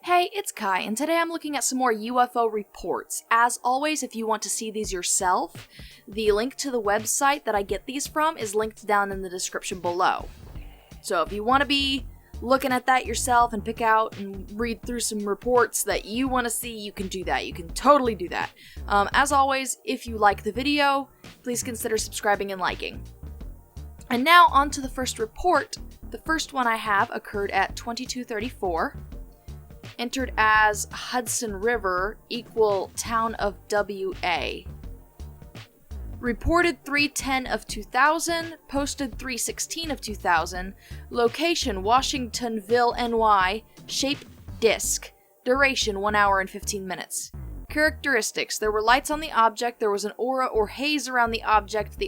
Hey, it's Kai, and today I'm looking at some more UFO reports. As always, if you want to see these yourself, the link to the website that I get these from is linked down in the description below. So if you want to be looking at that yourself and pick out and read through some reports that you want to see, you can do that. You can totally do that. As always, if you like the video, please consider subscribing and liking. And now on to the first report. The first one I have occurred at 2234. Entered as Hudson River equal town of WA. Reported 310 of 2000, posted 316 of 2000, location Washingtonville, NY, shape disc, duration 1 hour and 15 minutes. Characteristics: there were lights on the object, there was an aura or haze around the object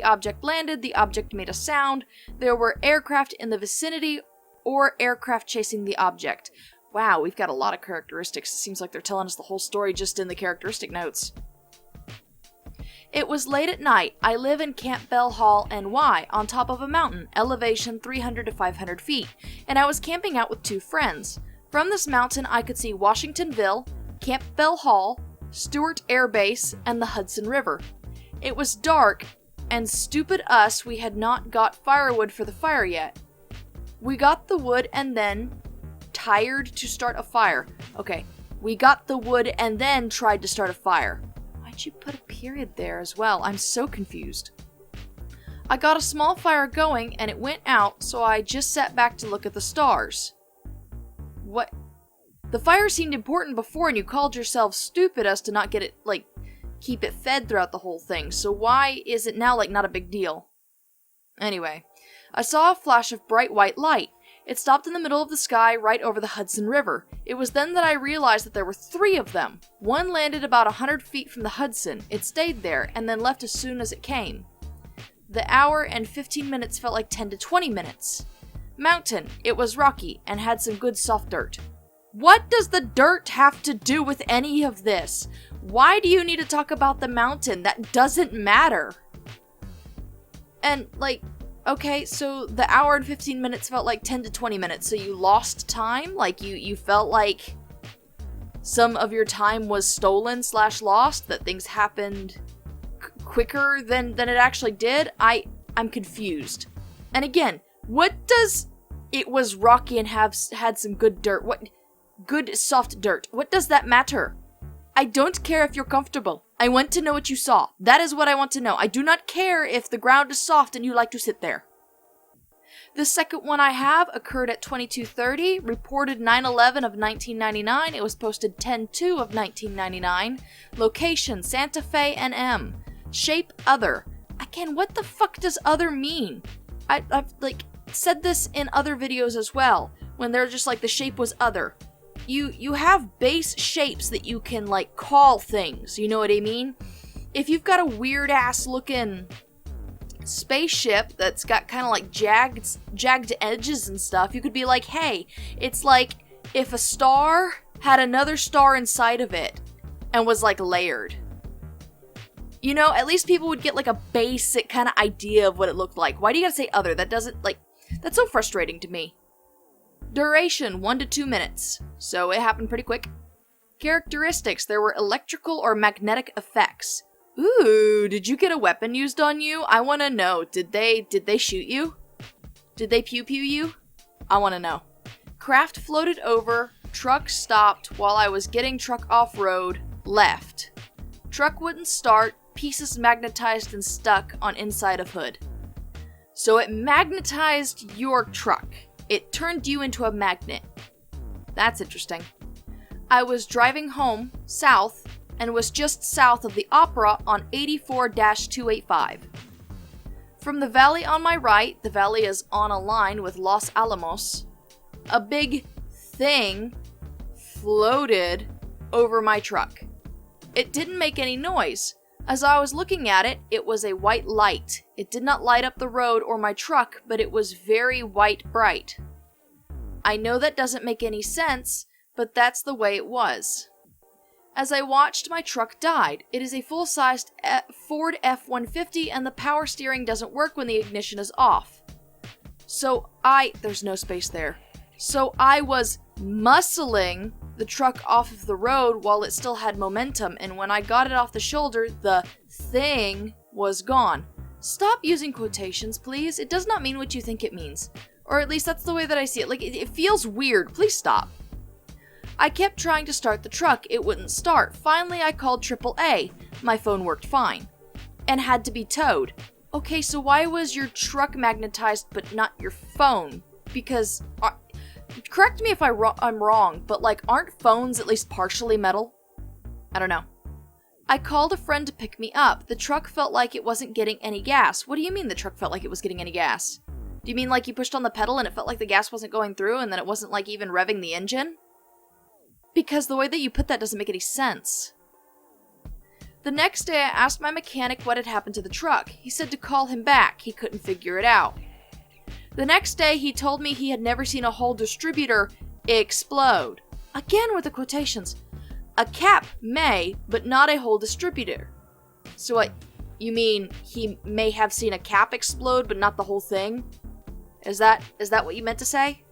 landed, the object made a sound, there were aircraft in the vicinity or aircraft chasing the object. Wow, we've got a lot of characteristics. It seems like they're telling us the whole story just in the characteristic notes. It was late at night. I live in Campbell Hall, NY, on top of a mountain, elevation 300 to 500 feet, and I was camping out with two friends. From this mountain, I could see Washingtonville, Campbell Hall, Stewart Air Base, and the Hudson River. It was dark, and stupid us, we had not got firewood for the fire yet. We got the wood and then tired to start a fire. Okay, we got the wood and then tried to start a fire. Why'd you put a period there as well? I'm so confused. I got a small fire going and it went out, so I just sat back to look at the stars. What? The fire seemed important before and you called yourselves stupid as to not get it, keep it fed throughout the whole thing, so why is it now, not a big deal? Anyway, I saw a flash of bright white light. It stopped in the middle of the sky right over the Hudson River. It was then that I realized that there were three of them. One landed about 100 feet from the Hudson. It stayed there, and then left as soon as it came. The hour and 15 minutes felt like 10 to 20 minutes. Mountain. It was rocky, and had some good soft dirt. What does the dirt have to do with any of this? Why do you need to talk about the mountain? That doesn't matter. And, okay, so the hour and 15 minutes felt like 10 to 20 minutes, so you lost time? You felt like some of your time was stolen / lost, that things happened quicker than it actually did? I'm confused. And again, what does it was rocky and had some good dirt? What good soft dirt? What does that matter? I don't care if you're comfortable. I want to know what you saw. That is what I want to know. I do not care if the ground is soft and you like to sit there. The second one I have occurred at 2230, reported 9/11 of 1999. It was posted 10/2 of 1999. Location, Santa Fe, NM. Shape, other. Again, what the fuck does other mean? I've said this in other videos as well, when they're just the shape was other. You have base shapes that you can, call things, you know what I mean? If you've got a weird-ass looking spaceship that's got kind of jagged edges and stuff, you could be like, hey, it's like if a star had another star inside of it and was, layered. You know, at least people would get, a basic kind of idea of what it looked like. Why do you gotta say other? That doesn't, that's so frustrating to me. Duration, 1 to 2 minutes. So it happened pretty quick. Characteristics, there were electrical or magnetic effects. Ooh, did you get a weapon used on you? I want to know. Did they shoot you? Did they pew-pew you? I want to know. Craft floated over, truck stopped while I was getting truck off-road, left. Truck wouldn't start, pieces magnetized and stuck on inside of hood. So it magnetized your truck. It turned you into a magnet. That's interesting. I was driving home, south, and was just south of the Opera on 84-285. From the valley on my right, the valley is on a line with Los Alamos, a big thing floated over my truck. It didn't make any noise. As I was looking at it, it was a white light. It did not light up the road or my truck, but it was very white bright. I know that doesn't make any sense, but that's the way it was. As I watched, my truck died. It is a full-sized Ford F-150 and the power steering doesn't work when the ignition is off. So there's no space there. So I was muscling the truck off of the road while it still had momentum, and when I got it off the shoulder, the thing was gone. Stop using quotations, please. It does not mean what you think it means. Or at least that's the way that I see it. Like, it feels weird. Please stop. I kept trying to start the truck. It wouldn't start. Finally, I called AAA. My phone worked fine. And had to be towed. Okay, so why was your truck magnetized but not your phone? Because, correct me if I'm wrong, but like, aren't phones at least partially metal? I don't know. I called a friend to pick me up. The truck felt like it wasn't getting any gas. What do you mean the truck felt like it was getting any gas? Do you mean like you pushed on the pedal and it felt like the gas wasn't going through and then it wasn't like even revving the engine? Because the way that you put that doesn't make any sense. The next day I asked my mechanic what had happened to the truck. He said to call him back. He couldn't figure it out. The next day he told me he had never seen a whole distributor explode. Again with the quotations. A cap may, but not a whole distributor. So what, you mean he may have seen a cap explode, but not the whole thing? Is that what you meant to say?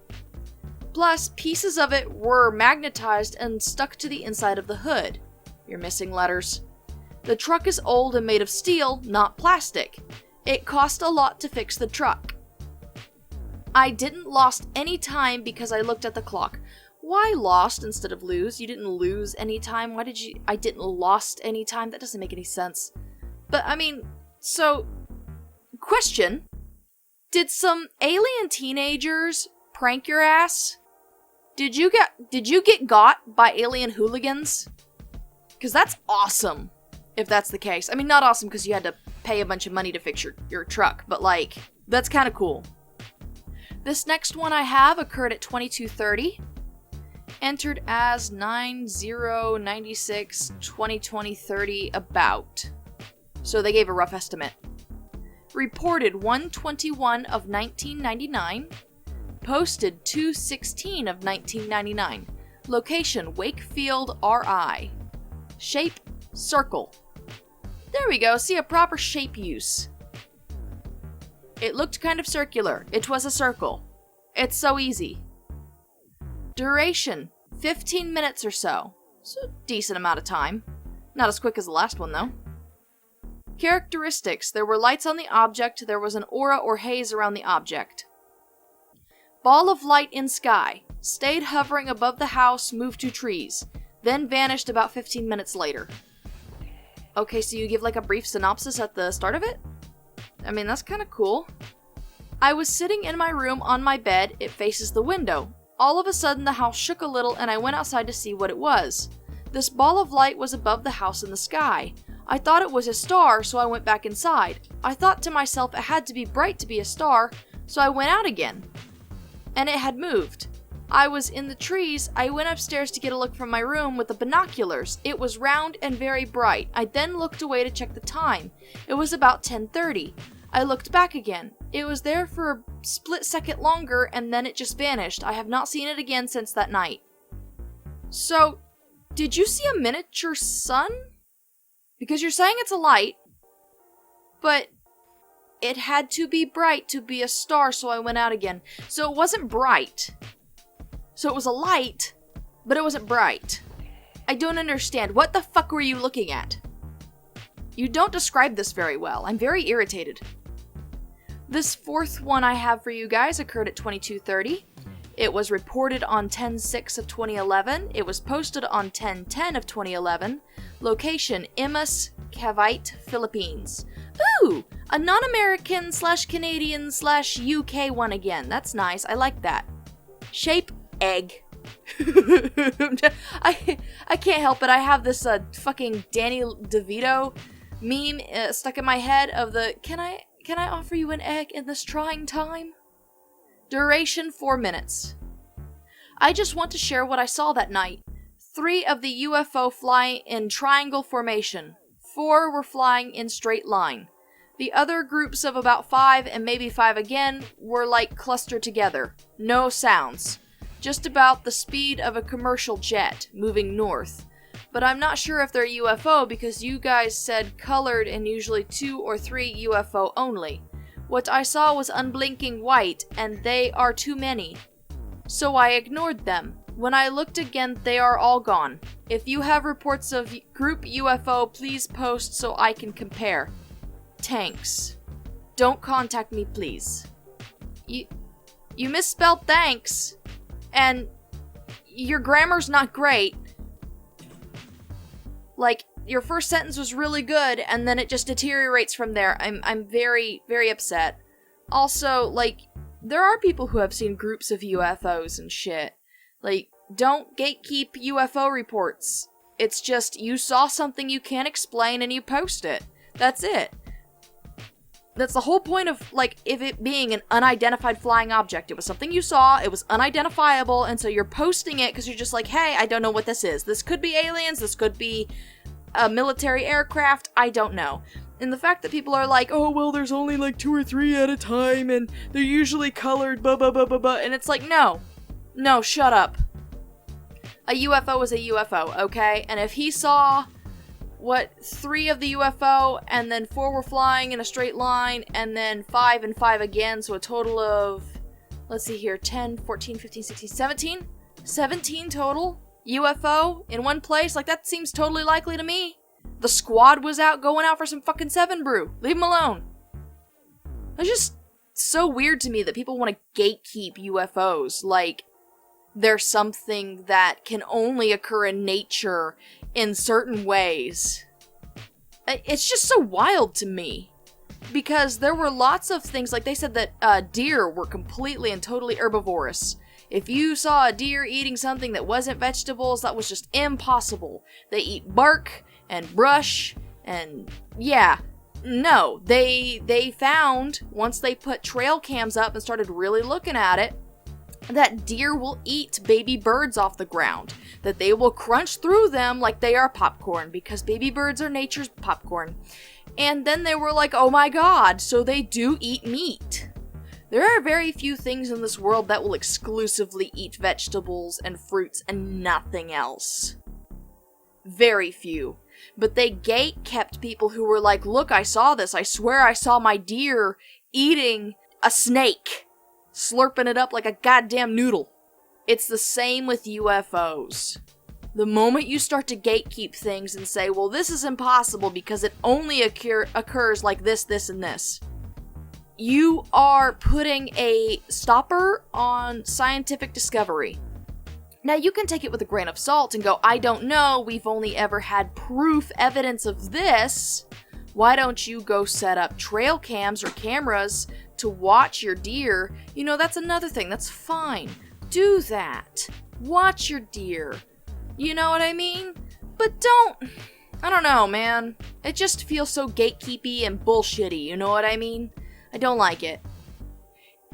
Plus, pieces of it were magnetized and stuck to the inside of the hood. You're missing letters. The truck is old and made of steel, not plastic. It cost a lot to fix the truck. I didn't lost any time because I looked at the clock. Why lost instead of lose? You didn't lose any time. Why did you... I didn't lost any time? That doesn't make any sense. But, I mean, so... Question. Did some alien teenagers prank your ass? Did you get got by alien hooligans? Because that's awesome, if that's the case. I mean, not awesome because you had to pay a bunch of money to fix your truck, but, like, that's kind of cool. This next one I have occurred at 22:30. Entered as 9096-2020-30 about. So they gave a rough estimate. Reported 1/21 of 1999. Posted 2/16 of 1999. Location Wakefield, RI. Shape circle. There we go, see a proper shape use. It looked kind of circular. It was a circle. It's so easy. Duration, 15 minutes or so. So, decent amount of time. Not as quick as the last one, though. Characteristics, there were lights on the object, there was an aura or haze around the object. Ball of light in sky. Stayed hovering above the house, moved to trees. Then vanished about 15 minutes later. Okay, so you give like a brief synopsis at the start of it? I mean, that's kind of cool. I was sitting in my room on my bed, it faces the window. All of a sudden, the house shook a little and I went outside to see what it was. This ball of light was above the house in the sky. I thought it was a star, so I went back inside. I thought to myself it had to be bright to be a star, so I went out again. And it had moved. I was in the trees. I went upstairs to get a look from my room with the binoculars. It was round and very bright. I then looked away to check the time. It was about 10:30. I looked back again. It was there for a split second longer and then it just vanished. I have not seen it again since that night. So, did you see a miniature sun? Because you're saying it's a light, but it had to be bright to be a star, so I went out again. So it wasn't bright. So it was a light, but it wasn't bright. I don't understand. What the fuck were you looking at? You don't describe this very well. I'm very irritated. This fourth one I have for you guys occurred at 22:30. It was reported on 10/6 of 2011. It was posted on 10/10 of 2011. Location, Imus, Cavite, Philippines. Ooh! A non-American / Canadian / UK one again. That's nice. I like that. Shape, egg. I can't help it. I have this fucking Danny DeVito meme stuck in my head of the, can I offer you an egg in this trying time? Duration, 4 minutes. I just want to share what I saw that night. 3 of the UFO fly in triangle formation. 4 were flying in straight line. The other groups of about 5 and maybe 5 again were like clustered together. No sounds. Just about the speed of a commercial jet moving north. But I'm not sure if they're UFO because you guys said colored and usually 2 or 3 UFO only. What I saw was unblinking white and they are too many. So I ignored them. When I looked again, they are all gone. If you have reports of group UFO, please post so I can compare. Tanks. Don't contact me, please. You misspelled thanks, and your grammar's not great. Like, your first sentence was really good, and then it just deteriorates from there. I'm very, very upset. Also, like, there are people who have seen groups of UFOs and shit. Like, don't gatekeep UFO reports. It's just, you saw something you can't explain and you post it. That's it. That's the whole point of, like, if it being an unidentified flying object. It was something you saw, it was unidentifiable, and so you're posting it because you're just like, hey, I don't know what this is. This could be aliens, this could be a military aircraft, I don't know. And the fact that people are like, oh, well, there's only like 2 or 3 at a time, and they're usually colored, blah, blah, blah, blah, blah, and it's like, no, shut up. A UFO is a UFO, okay? And if he saw, 3 of the UFO, and then 4 were flying in a straight line, and then 5 and 5 again, so a total of, let's see here, 10, 14, 15, 16, 17? 17 total UFO in one place? Like, that seems totally likely to me. The squad was going out for some fucking 7 brew. Leave them alone. It's just so weird to me that people want to gatekeep UFOs. Like, they're something that can only occur in nature in certain ways. It's just so wild to me. Because there were lots of things, like they said that deer were completely and totally herbivorous. If you saw a deer eating something that wasn't vegetables, that was just impossible. They eat bark and brush, and yeah. No, they found, once they put trail cams up and started really looking at it, that deer will eat baby birds off the ground. That they will crunch through them like they are popcorn, because baby birds are nature's popcorn. And then they were like, oh my god, so they do eat meat. There are very few things in this world that will exclusively eat vegetables and fruits and nothing else. Very few. But they gate-kept people who were like, look, I saw this. I swear I saw my deer eating a snake. Slurping it up like a goddamn noodle. It's the same with UFOs. The moment you start to gatekeep things and say, well, this is impossible because it only occurs like this, this, and this, you are putting a stopper on scientific discovery. Now, you can take it with a grain of salt and go, I don't know, we've only ever had proof, evidence of this. Why don't you go set up trail cams or cameras to watch your deer? You know, that's another thing, that's fine. Do that. Watch your deer. You know what I mean? But I don't know, man. It just feels so gatekeepy and bullshitty, you know what I mean? I don't like it.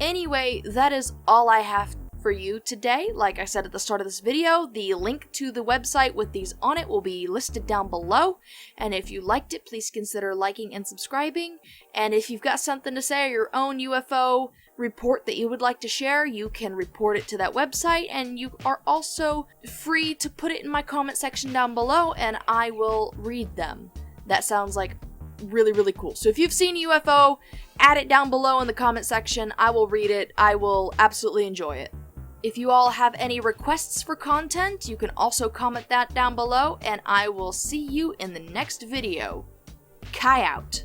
Anyway, that is all I have for you today. Like I said at the start of this video, the link to the website with these on it will be listed down below. And if you liked it, please consider liking and subscribing. And if you've got something to say or your own UFO report that you would like to share, you can report it to that website. And you are also free to put it in my comment section down below and I will read them. That sounds like really, really cool. So if you've seen UFO, add it down below in the comment section. I will read it. I will absolutely enjoy it. If you all have any requests for content, you can also comment that down below, and I will see you in the next video. Kaii out.